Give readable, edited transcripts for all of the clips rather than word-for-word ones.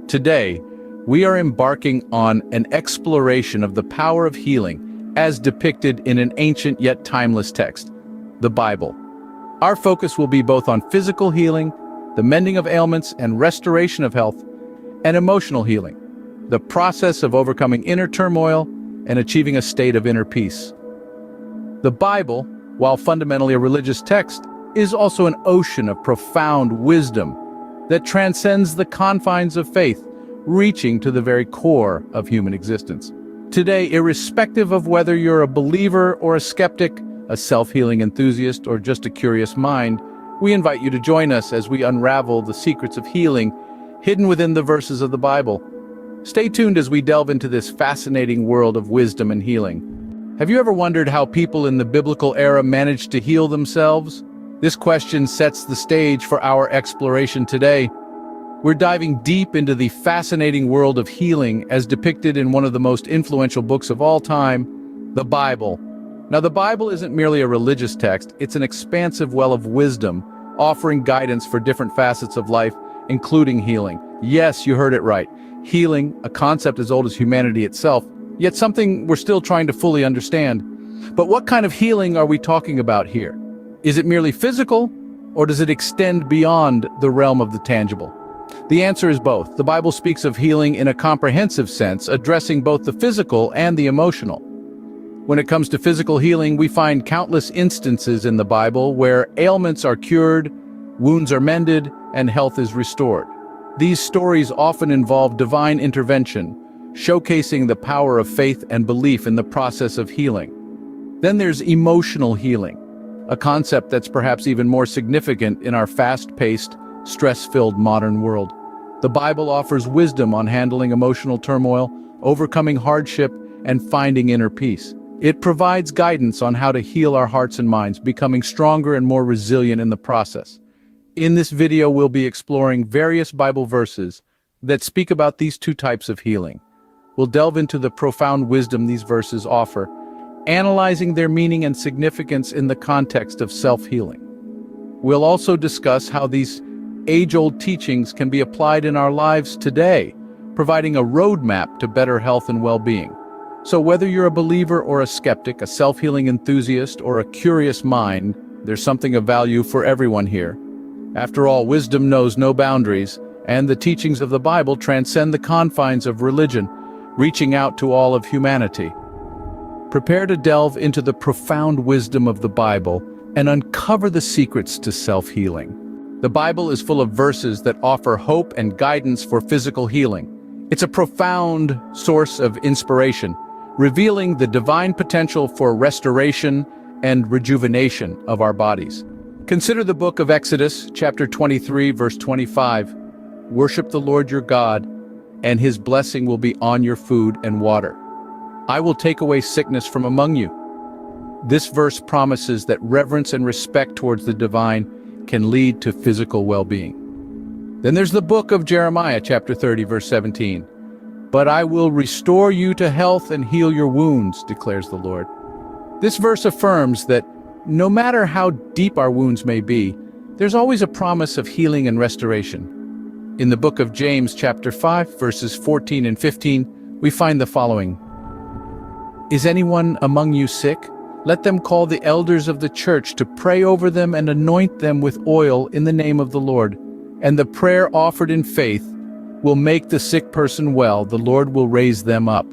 Today, we are embarking on an exploration of the power of healing as depicted in an ancient yet timeless text, the Bible. Our focus will be both on physical healing, the mending of ailments and restoration of health, and emotional healing, the process of overcoming inner turmoil and achieving a state of inner peace. The Bible, while fundamentally a religious text, is also an ocean of profound wisdom that transcends the confines of faith, reaching to the very core of human existence. Today, irrespective of whether you're a believer or a skeptic, a self-healing enthusiast, or just a curious mind, we invite you to join us as we unravel the secrets of healing hidden within the verses of the Bible. Stay tuned as we delve into this fascinating world of wisdom and healing. Have you ever wondered how people in the biblical era managed to heal themselves? This question sets the stage for our exploration today. We're diving deep into the fascinating world of healing as depicted in one of the most influential books of all time, the Bible. Now, the Bible isn't merely a religious text, it's an expansive well of wisdom, offering guidance for different facets of life, including healing. Yes, you heard it right. Healing, a concept as old as humanity itself, yet something we're still trying to fully understand. But what kind of healing are we talking about here? Is it merely physical, or does it extend beyond the realm of the tangible? The answer is both. The Bible speaks of healing in a comprehensive sense, addressing both the physical and the emotional. When it comes to physical healing, we find countless instances in the Bible where ailments are cured, wounds are mended, and health is restored. These stories often involve divine intervention, showcasing the power of faith and belief in the process of healing. Then there's emotional healing, a concept that's perhaps even more significant in our fast-paced, stress-filled modern world. The Bible offers wisdom on handling emotional turmoil, overcoming hardship, and finding inner peace. It provides guidance on how to heal our hearts and minds, becoming stronger and more resilient in the process. In this video, we'll be exploring various Bible verses that speak about these two types of healing. We'll delve into the profound wisdom these verses offer, analyzing their meaning and significance in the context of self-healing. We'll also discuss how these age-old teachings can be applied in our lives today, providing a roadmap to better health and well-being. So whether you're a believer or a skeptic, a self-healing enthusiast, or a curious mind, there's something of value for everyone here. After all, wisdom knows no boundaries, and the teachings of the Bible transcend the confines of religion, reaching out to all of humanity. Prepare to delve into the profound wisdom of the Bible and uncover the secrets to self-healing. The Bible is full of verses that offer hope and guidance for physical healing. It's a profound source of inspiration, revealing the divine potential for restoration and rejuvenation of our bodies. Consider the book of Exodus, chapter 23, verse 25. Worship the Lord your God, and his blessing will be on your food and water. I will take away sickness from among you. This verse promises that reverence and respect towards the divine can lead to physical well-being. Then there's the book of Jeremiah, chapter 30, verse 17. But I will restore you to health and heal your wounds, declares the Lord. This verse affirms that no matter how deep our wounds may be, there's always a promise of healing and restoration. In the book of James, chapter 5, verses 14 and 15, we find the following. Is anyone among you sick? Let them call the elders of the church to pray over them and anoint them with oil in the name of the Lord. And the prayer offered in faith will make the sick person well. The Lord will raise them up.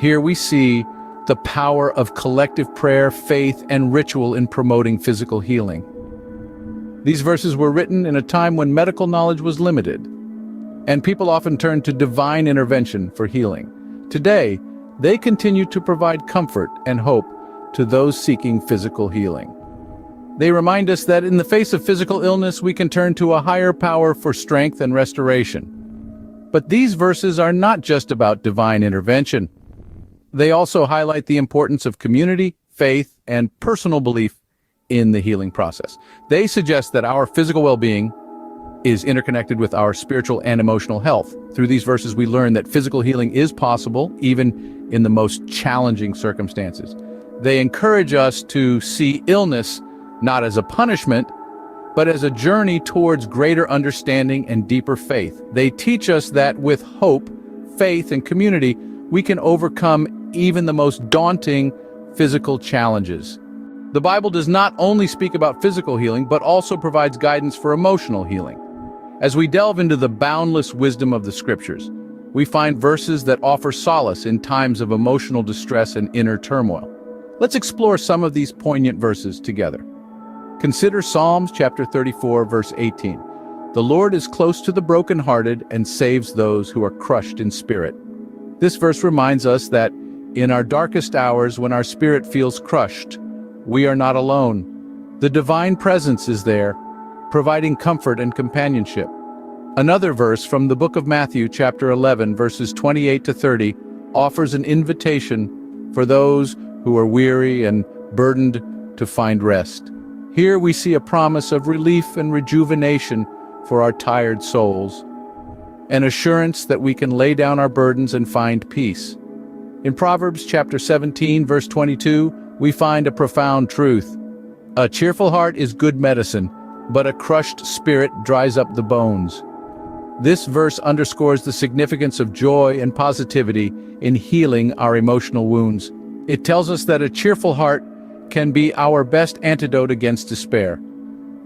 Here we see the power of collective prayer, faith, and ritual in promoting physical healing. These verses were written in a time when medical knowledge was limited, and people often turned to divine intervention for healing. Today, they continue to provide comfort and hope to those seeking physical healing. They remind us that in the face of physical illness, we can turn to a higher power for strength and restoration. But these verses are not just about divine intervention. They also highlight the importance of community, faith, and personal belief in the healing process. They suggest that our physical well-being is interconnected with our spiritual and emotional health. Through these verses, we learn that physical healing is possible, even in the most challenging circumstances. They encourage us to see illness not as a punishment, but as a journey towards greater understanding and deeper faith. They teach us that with hope, faith, and community, we can overcome even the most daunting physical challenges. The Bible does not only speak about physical healing, but also provides guidance for emotional healing. As we delve into the boundless wisdom of the Scriptures, we find verses that offer solace in times of emotional distress and inner turmoil. Let's explore some of these poignant verses together. Consider Psalms chapter 34, verse 18. The Lord is close to the brokenhearted and saves those who are crushed in spirit. This verse reminds us that in our darkest hours, when our spirit feels crushed, we are not alone. The divine presence is there, providing comfort and companionship. Another verse from the book of Matthew, chapter 11, verses 28 to 30, offers an invitation for those who are weary and burdened to find rest. Here we see a promise of relief and rejuvenation for our tired souls, an assurance that we can lay down our burdens and find peace. In Proverbs chapter 17, verse 22, we find a profound truth. A cheerful heart is good medicine, but a crushed spirit dries up the bones. This verse underscores the significance of joy and positivity in healing our emotional wounds. It tells us that a cheerful heart can be our best antidote against despair.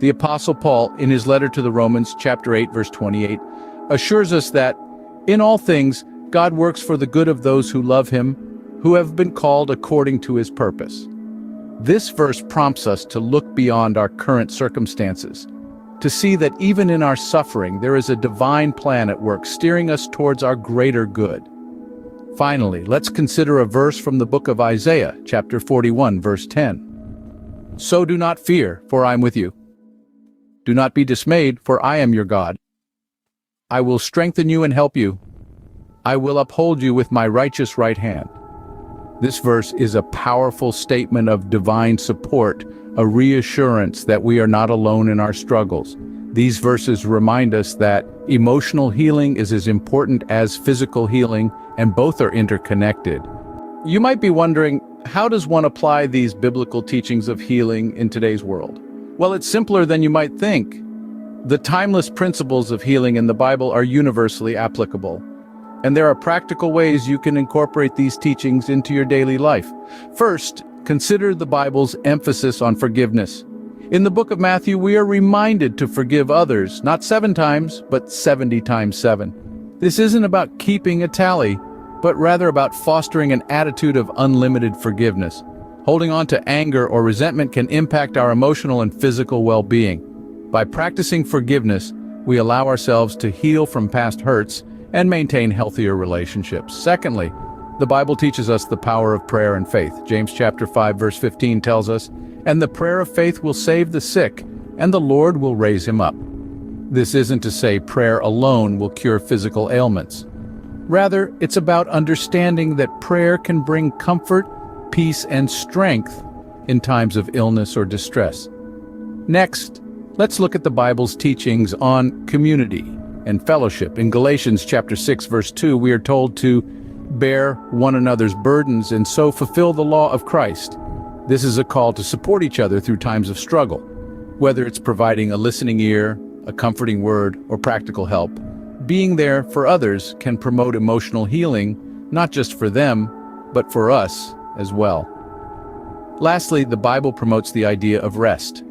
The Apostle Paul, in his letter to the Romans, chapter 8, verse 28, assures us that, in all things, God works for the good of those who love him, who have been called according to his purpose. This verse prompts us to look beyond our current circumstances, to see that even in our suffering there is a divine plan at work steering us towards our greater good. Finally, let's consider a verse from the book of Isaiah, chapter 41, verse 10. So do not fear, for I am with you. Do not be dismayed, for I am your God. I will strengthen you and help you. I will uphold you with my righteous right hand. This verse is a powerful statement of divine support, a reassurance that we are not alone in our struggles. These verses remind us that emotional healing is as important as physical healing, and both are interconnected. You might be wondering, how does one apply these biblical teachings of healing in today's world? Well, it's simpler than you might think. The timeless principles of healing in the Bible are universally applicable, and there are practical ways you can incorporate these teachings into your daily life. First, consider the Bible's emphasis on forgiveness. In the book of Matthew, we are reminded to forgive others, not 7 times, but 70 times 7. This isn't about keeping a tally, but rather about fostering an attitude of unlimited forgiveness. Holding on to anger or resentment can impact our emotional and physical well-being. By practicing forgiveness, we allow ourselves to heal from past hurts and maintain healthier relationships. Secondly, the Bible teaches us the power of prayer and faith. James chapter 5, verse 15 tells us, "And the prayer of faith will save the sick, and the Lord will raise him up." This isn't to say prayer alone will cure physical ailments. Rather, it's about understanding that prayer can bring comfort, peace, and strength in times of illness or distress. Next, let's look at the Bible's teachings on community and fellowship. In Galatians chapter 6, verse 2, we are told to bear one another's burdens and so fulfill the law of Christ. This is a call to support each other through times of struggle. Whether it's providing a listening ear, a comforting word, or practical help, being there for others can promote emotional healing, not just for them, but for us as well. Lastly, the Bible promotes the idea of rest.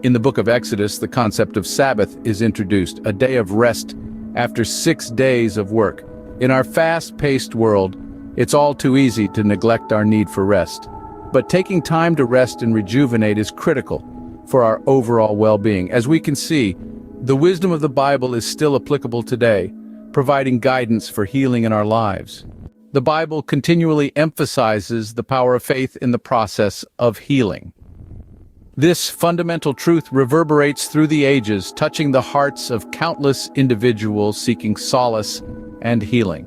In the book of Exodus, the concept of Sabbath is introduced, a day of rest after 6 days of work. In our fast-paced world, it's all too easy to neglect our need for rest. But taking time to rest and rejuvenate is critical for our overall well-being. As we can see, the wisdom of the Bible is still applicable today, providing guidance for healing in our lives. The Bible continually emphasizes the power of faith in the process of healing. This fundamental truth reverberates through the ages, touching the hearts of countless individuals seeking solace and healing.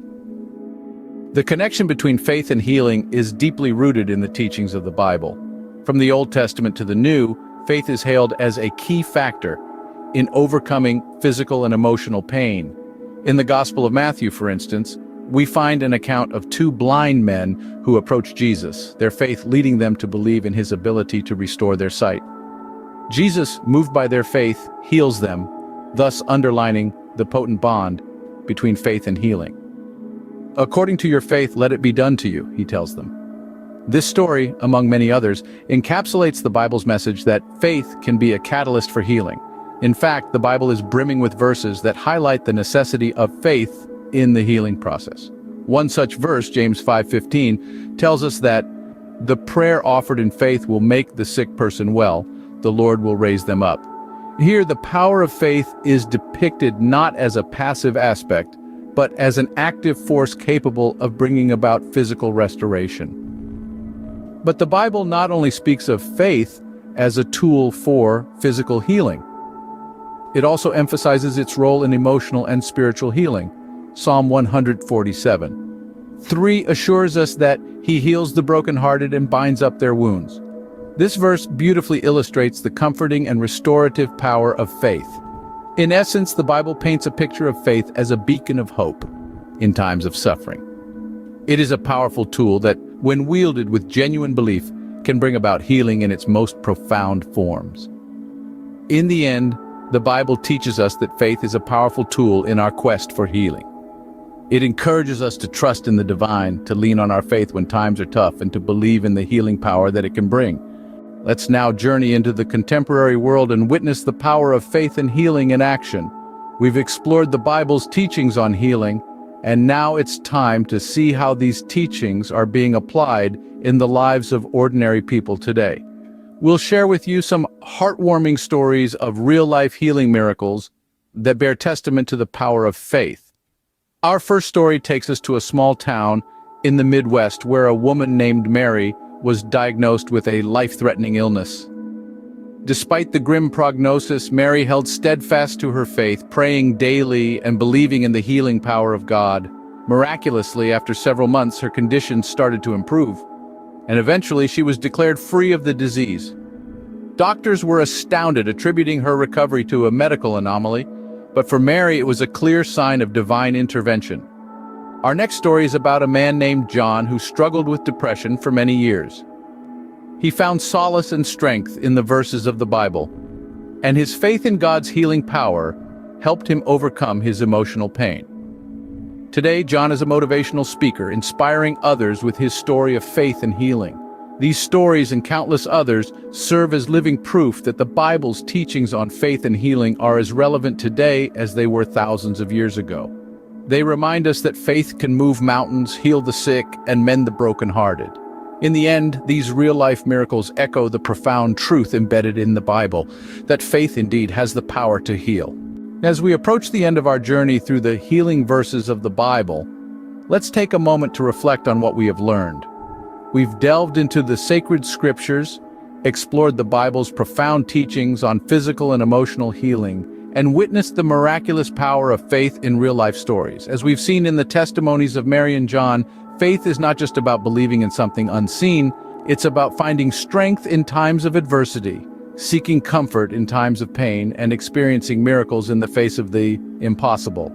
The connection between faith and healing is deeply rooted in the teachings of the Bible. From the Old Testament to the New, faith is hailed as a key factor in overcoming physical and emotional pain. In the Gospel of Matthew, for instance, we find an account of 2 blind men who approached Jesus, their faith leading them to believe in his ability to restore their sight. Jesus, moved by their faith, heals them, thus underlining the potent bond between faith and healing. According to your faith, let it be done to you, he tells them. This story, among many others, encapsulates the Bible's message that faith can be a catalyst for healing. In fact, the Bible is brimming with verses that highlight the necessity of faith in the healing process. One such verse, James 5:15, tells us that the prayer offered in faith will make the sick person well, the Lord will raise them up. Here, the power of faith is depicted not as a passive aspect, but as an active force capable of bringing about physical restoration. But the Bible not only speaks of faith as a tool for physical healing, it also emphasizes its role in emotional and spiritual healing. Psalm 147:3 assures us that he heals the brokenhearted and binds up their wounds. This verse beautifully illustrates the comforting and restorative power of faith. In essence, the Bible paints a picture of faith as a beacon of hope in times of suffering. It is a powerful tool that, when wielded with genuine belief, can bring about healing in its most profound forms. In the end, the Bible teaches us that faith is a powerful tool in our quest for healing. It encourages us to trust in the divine, to lean on our faith when times are tough, and to believe in the healing power that it can bring. Let's now journey into the contemporary world and witness the power of faith and healing in action. We've explored the Bible's teachings on healing, and now it's time to see how these teachings are being applied in the lives of ordinary people today. We'll share with you some heartwarming stories of real-life healing miracles that bear testament to the power of faith. Our first story takes us to a small town in the Midwest where a woman named Mary was diagnosed with a life-threatening illness. Despite the grim prognosis, Mary held steadfast to her faith, praying daily and believing in the healing power of God. Miraculously, after several months, her condition started to improve, and eventually she was declared free of the disease. Doctors were astounded, attributing her recovery to a medical anomaly, but for Mary it was a clear sign of divine intervention. Our next story is about a man named John who struggled with depression for many years. He found solace and strength in the verses of the Bible, and his faith in God's healing power helped him overcome his emotional pain. Today, John is a motivational speaker, inspiring others with his story of faith and healing. These stories and countless others serve as living proof that the Bible's teachings on faith and healing are as relevant today as they were thousands of years ago. They remind us that faith can move mountains, heal the sick, and mend the brokenhearted. In the end, these real-life miracles echo the profound truth embedded in the Bible, that faith indeed has the power to heal. As we approach the end of our journey through the healing verses of the Bible, let's take a moment to reflect on what we have learned. We've delved into the sacred scriptures, explored the Bible's profound teachings on physical and emotional healing, and witnessed the miraculous power of faith in real-life stories. As we've seen in the testimonies of Mary and John, faith is not just about believing in something unseen, it's about finding strength in times of adversity, seeking comfort in times of pain, and experiencing miracles in the face of the impossible.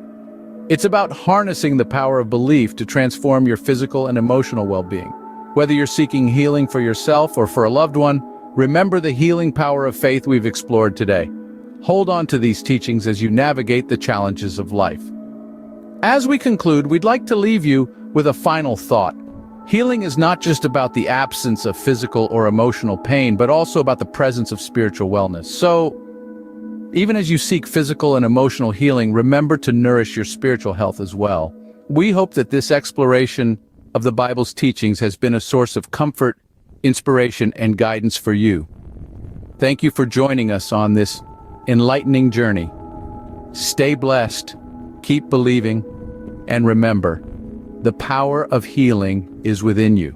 It's about harnessing the power of belief to transform your physical and emotional well-being. Whether you're seeking healing for yourself or for a loved one, remember the healing power of faith we've explored today. Hold on to these teachings as you navigate the challenges of life. As we conclude, we'd like to leave you with a final thought. Healing is not just about the absence of physical or emotional pain, but also about the presence of spiritual wellness. So, even as you seek physical and emotional healing, remember to nourish your spiritual health as well. We hope that this exploration of the Bible's teachings has been a source of comfort, inspiration, and guidance for you. Thank you for joining us on this enlightening journey. Stay blessed, keep believing, and remember, the power of healing is within you.